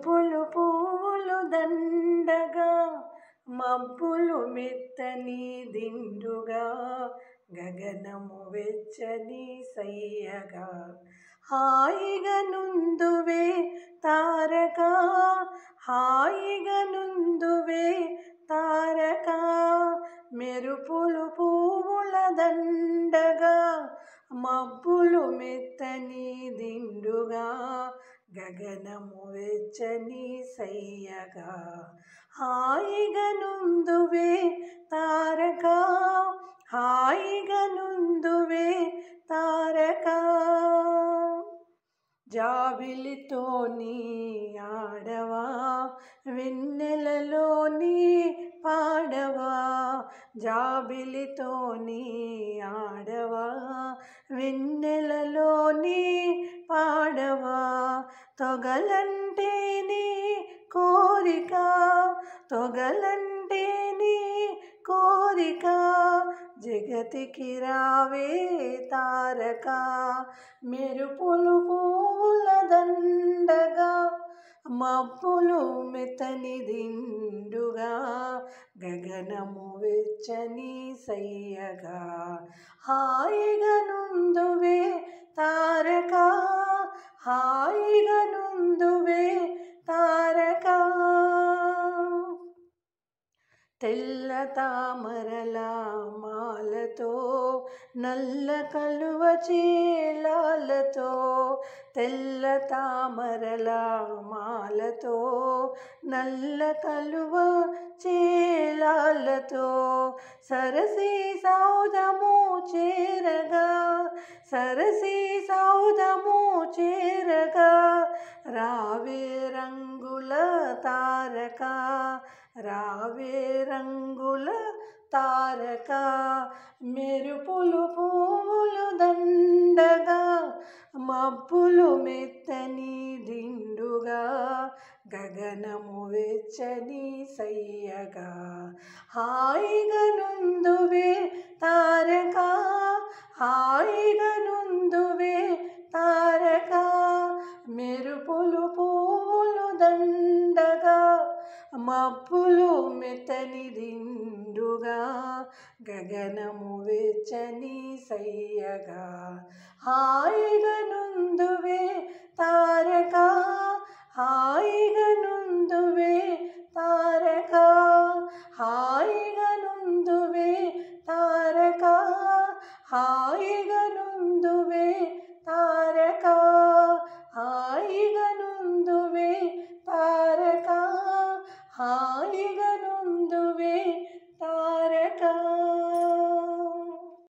మెరుపులు పువ్వులు దండగా, మబ్బులు మెత్తని దిండుగా, గగనము వెచ్చని సయ్యగా, హాయిగా నుందువే తారక, హాయిగా నుందువే తారక. మెరుపులు పువ్వుల దండగా, మబ్బులు మెత్తని దిండుగా, గగనము వెచ్చని సయ్యగా, హాయిగా నుందువే తారక, హాయిగా నుందువే తారక. జాబిలితోని ఆడవా, వెన్నెలలోని పాడవా, జాబిలితోని ఆడవా, వెన్నెలలోని పాడవా. తొగలంటే నీ కోరిక, తొగలంటే నీ కోరిక, జగతికి రావే తారక. మెరుపులు పువ్వుల దండగా, మబ్బులు మెత్తని దిండుగా, గగనము వెచ్చని సయ్యగా, హాయిగా నుందువే తారక, హాయిగా నుందువే తారక. తెల్ల తామరల మాలతో, నల్ల కలువ చేలాలతో, తెల్ల తామరల మాలతో, నల్ల కలువ చేలాలతో, సరసీ సౌధము చేరగా, సరసీ సౌధము చేరగా, రావే రంగుల తారక, రావే రంగుల తారక. మెరుపులు పువ్వులు దండగా, మబ్బులు మెత్తని దిండుగా, గగనము వెచ్చని సయ్యగా, హాయిగా నుందువే తారక, హాయిగా నుందువే తారక. మెరుపులు పువ్వులు దండగా, మబ్బులు మెత్తని దిండుగా, గగనము వెచ్చని సయ్యగా, హాయిగా నుందువే తారక.